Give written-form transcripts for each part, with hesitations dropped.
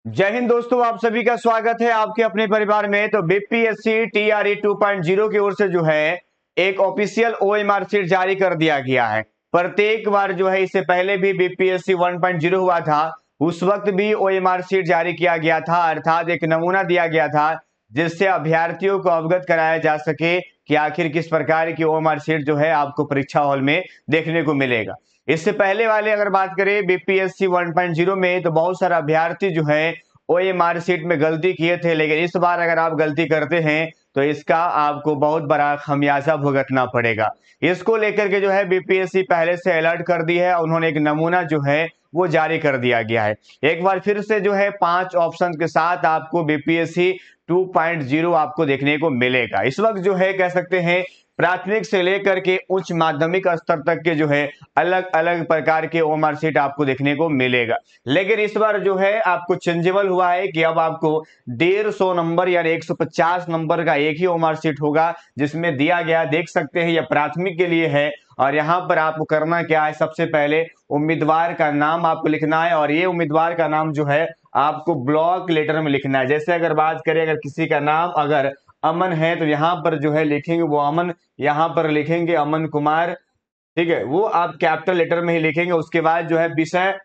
जय हिंद दोस्तों, आप सभी का स्वागत है आपके अपने परिवार में। तो बीपीएससी टीआरई 2.0 की ओर से जो है एक ऑफिशियल ओएमआर शीट जारी कर दिया गया है। प्रत्येक बार जो है, इससे पहले भी बीपीएससी 1.0 हुआ था, उस वक्त भी ओएमआर शीट जारी किया गया था, अर्थात एक नमूना दिया गया था जिससे अभ्यर्थियों को अवगत कराया जा सके कि आखिर किस प्रकार की ओएमआर शीट जो है आपको परीक्षा हॉल में देखने को मिलेगा। इससे पहले वाले अगर बात करें बीपीएससी 1.0 में, तो बहुत सारा अभ्यर्थी जो है ओएमआर शीट में गलती किए थे, लेकिन इस बार अगर आप गलती करते हैं तो इसका आपको बहुत बड़ा खमियाजा भुगतना पड़ेगा। इसको लेकर के जो है बीपीएससी पहले से अलर्ट कर दी है। उन्होंने एक नमूना जो है वो जारी कर दिया गया है। एक बार फिर से जो है 5 ऑप्शन के साथ आपको बीपीएससी 2.0 आपको देखने को मिलेगा। इस वक्त जो है कह सकते हैं प्राथमिक से लेकर के उच्च माध्यमिक स्तर तक के जो है अलग अलग प्रकार के ओएमआर शीट आपको देखने को मिलेगा। लेकिन इस बार जो है आपको चेंजेबल हुआ है कि अब आपको 150 नंबर यानी 150 नंबर का एक ही ओएमआर शीट होगा, जिसमें दिया गया देख सकते हैं यह प्राथमिक के लिए है। और यहाँ पर आपको करना क्या है, सबसे पहले उम्मीदवार का नाम आपको लिखना है, और ये उम्मीदवार का नाम जो है आपको ब्लॉक लेटर में लिखना है। जैसे अगर बात करें, अगर किसी का नाम अगर अमन है तो यहाँ पर जो है लिखेंगे वो अमन, यहाँ पर लिखेंगे अमन कुमार, ठीक है, वो आप कैपिटल लेटर में ही लिखेंगे। उसके बाद जो है विषय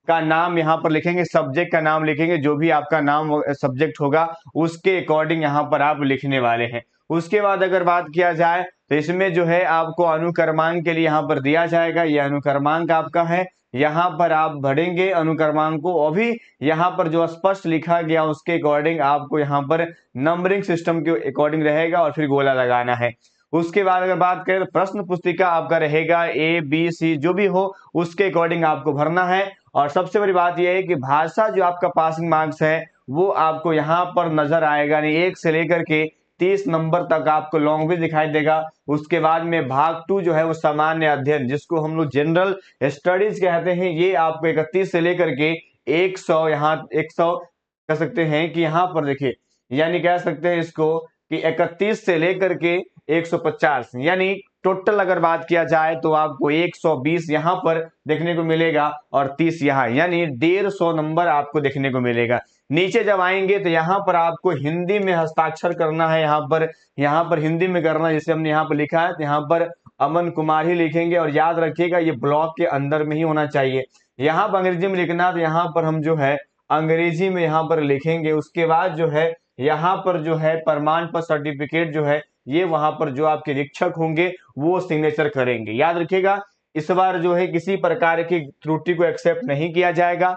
का नाम यहाँ पर लिखेंगे, सब्जेक्ट का नाम लिखेंगे, जो भी आपका नाम सब्जेक्ट होगा उसके अकॉर्डिंग यहाँ पर आप लिखने वाले हैं। उसके बाद अगर बात किया जाए तो इसमें जो है आपको अनुक्रमांक के लिए यहाँ पर दिया जाएगा, यह अनुक्रमांक आपका है, यहाँ पर आप भरेंगे अनुक्रमांक को। अभी यहाँ पर जो स्पष्ट लिखा गया उसके अकॉर्डिंग आपको यहाँ पर नंबरिंग सिस्टम के अकॉर्डिंग रहेगा और फिर गोला लगाना है। उसके बाद अगर बात करें तो प्रश्न पुस्तिका आपका रहेगा ए बी सी जो भी हो उसके अकॉर्डिंग आपको भरना है। और सबसे बड़ी बात यह है कि भाषा जो आपका पासिंग मार्क्स है वो आपको यहाँ पर नजर आएगा, नहीं 1 से लेकर के 30 नंबर तक आपको लैंग्वेज दिखाई देगा। उसके बाद में भाग 2 जो है वो सामान्य अध्ययन, जिसको हम लोग जनरल स्टडीज कहते हैं, ये आपको 31 से लेकर के 100 यहाँ 100 कह सकते हैं कि यहाँ पर देखिए, यानी कह सकते हैं इसको कि 31 से लेकर के 150, यानी टोटल अगर बात किया जाए तो आपको 120 यहाँ पर देखने को मिलेगा और 30 यहाँ, यानी 150 नंबर आपको देखने को मिलेगा। नीचे जब आएंगे तो यहाँ पर आपको हिंदी में हस्ताक्षर करना है, यहाँ पर हिंदी में करना है। जैसे हमने यहाँ पर लिखा है तो यहाँ पर अमन कुमार ही लिखेंगे, और याद रखिएगा ये ब्लॉक के अंदर में ही होना चाहिए। यहाँ पर अंग्रेजी में लिखना तो यहाँ पर हम जो है अंग्रेजी में यहाँ पर लिखेंगे। उसके बाद जो है यहाँ पर जो है प्रमाण पत्र सर्टिफिकेट जो है ये वहां पर जो आपके निरीक्षक होंगे वो सिग्नेचर करेंगे। याद रखिएगा इस बार जो है किसी प्रकार की त्रुटि को एक्सेप्ट नहीं किया जाएगा,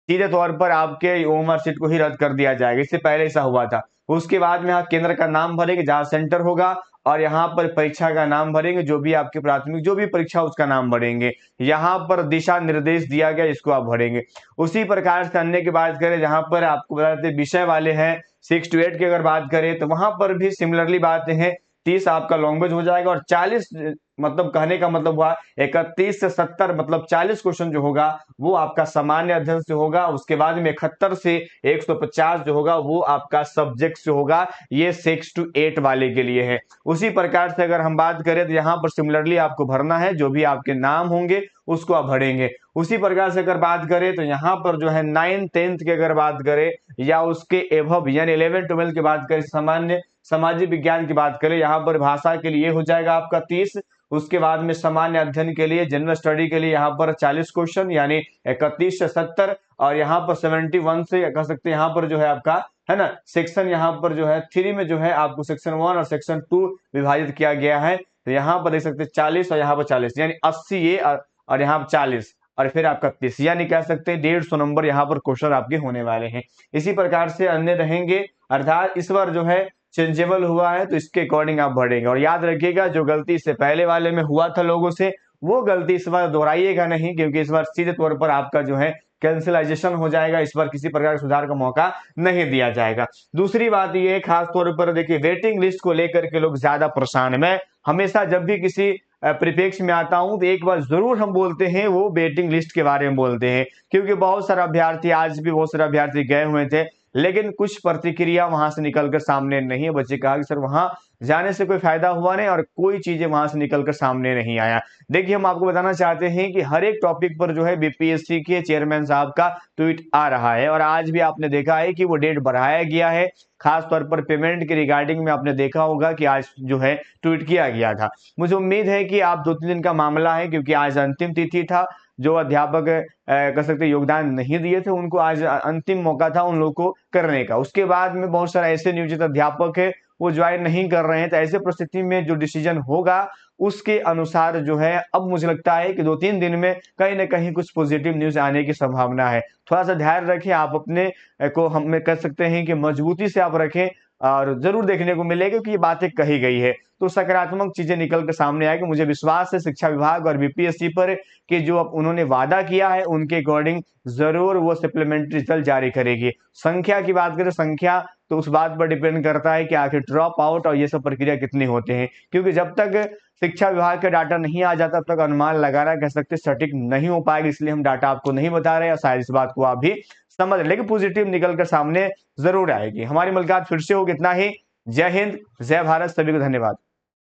सीधे तौर पर आपके ओएमआर शीट को ही रद्द कर दिया जाएगा। इससे पहले ऐसा हुआ था। उसके बाद में आप केंद्र का नाम भरेंगे जहां सेंटर होगा, और यहाँ पर परीक्षा का नाम भरेंगे, जो भी आपके प्राथमिक जो भी परीक्षा उसका नाम भरेंगे। यहाँ पर दिशा निर्देश दिया गया इसको आप भरेंगे। उसी प्रकार से अन्य की बात करें, जहां पर आपको बताते विषय वाले हैं 6 to 8 की अगर बात करें तो वहां पर भी सिमिलरली बातें हैं। 30 आपका लैंग्वेज हो जाएगा, और 40 मतलब कहने का मतलब हुआ 31 से 70 मतलब 40 क्वेश्चन जो होगा वो आपका सामान्य अध्ययन से होगा। उसके बाद में 71 से 150 जो होगा वो आपका सब्जेक्ट से होगा। ये 6 to 8 वाले के लिए है। उसी प्रकार से अगर हम बात करें तो यहाँ पर सिमिलरली आपको भरना है, जो भी आपके नाम होंगे उसको आप भरेंगे। उसी प्रकार से अगर बात करें तो यहाँ पर जो है 9th 10th की अगर बात करें या उसके एभव यानी 11 12 की बात करें, सामान्य सामाजिक विज्ञान की बात करें, यहाँ पर भाषा के लिए हो जाएगा आपका 30। उसके बाद में सामान्य अध्ययन के लिए जनरल स्टडी के लिए यहाँ पर 40 क्वेश्चन यानी 31 से 70, और यहाँ पर 71 से कह सकते हैं यहाँ पर जो है आपका है ना सेक्शन, यहाँ पर जो है 3 में जो है आपको सेक्शन 1 और सेक्शन 2 विभाजित किया गया है। तो यहाँ पर देख सकते हैं 40 और यहाँ पर 40 यानी 80 ये और यहाँ पर 40 और फिर आपका 30, यानी कह सकते हैं 150 नंबर यहाँ पर क्वेश्चन आपके होने वाले हैं। इसी प्रकार से अन्य रहेंगे, अर्थात इस बार जो है चेंजेबल हुआ है तो इसके अकॉर्डिंग आप बढ़ेंगे। और याद रखिएगा जो गलती इससे पहले वाले में हुआ था लोगों से, वो गलती इस बार दोहराइएगा नहीं, क्योंकि इस बार सीधे तौर पर आपका जो है कैंसिलाइजेशन हो जाएगा। इस बार किसी प्रकार के सुधार का मौका नहीं दिया जाएगा। दूसरी बात ये खास तौर पर देखिए, वेटिंग लिस्ट को लेकर के लोग ज्यादा परेशान है। मैं हमेशा जब भी किसी परिप्रेक्ष्य में आता हूं तो एक बार जरूर हम बोलते हैं वो वेटिंग लिस्ट के बारे में बोलते हैं, क्योंकि बहुत सारा अभ्यर्थी आज भी बहुत सारे अभ्यर्थी गए हुए थे लेकिन कुछ प्रतिक्रिया वहां से निकलकर सामने नहीं है। बच्चे कहा कि सर वहां जाने से कोई फायदा हुआ नहीं और कोई चीजें वहां से निकलकर सामने नहीं आया। देखिए, हम आपको बताना चाहते हैं कि हर एक टॉपिक पर जो है बीपीएससी के चेयरमैन साहब का ट्वीट आ रहा है और आज भी आपने देखा है कि वो डेट बढ़ाया गया है। खास तौर पर पेमेंट के रिगार्डिंग में आपने देखा होगा कि आज जो है ट्वीट किया गया था। मुझे उम्मीद है कि आप 2-3 दिन का मामला है, क्योंकि आज अंतिम तिथि था। जो अध्यापक कह सकते योगदान नहीं दिए थे, उनको आज अंतिम मौका था उन लोगों को करने का। उसके बाद में बहुत सारे ऐसे नियोजित अध्यापक है वो ज्वाइन नहीं कर रहे हैं। तो ऐसे परिस्थिति में जो डिसीजन होगा उसके अनुसार जो है अब मुझे लगता है कि 2-3 दिन में कहीं ना कहीं कुछ पॉजिटिव न्यूज आने की संभावना है। थोड़ा सा ध्यान रखें, आप अपने को हम कह सकते हैं कि मजबूती से आप रखें और जरूर देखने को मिलेगा कि ये बातें कही गई है तो सकारात्मक चीजें निकल कर सामने आएगी। मुझे विश्वास है शिक्षा विभाग और बीपीएससी पर कि जो अब उन्होंने वादा किया है उनके अकॉर्डिंग जरूर वो सप्लीमेंट्री रिजल्ट जारी करेगी। संख्या की बात करें, संख्या तो उस बात पर डिपेंड करता है कि आखिर ड्रॉप आउट और ये सब प्रक्रिया कितनी होते हैं, क्योंकि जब तक शिक्षा विभाग का डाटा नहीं आ जाता तब तक अनुमान लगाना कह सकते सटीक नहीं हो पाएगा। इसलिए हम डाटा आपको नहीं बता रहे और शायद इस बात को आप भी समझ रहे, लेकिन पॉजिटिव निकलकर सामने जरूर आएगी। हमारी मुलाकात फिर से होगी। इतना ही। जय हिंद, जय भारत, सभी को धन्यवाद।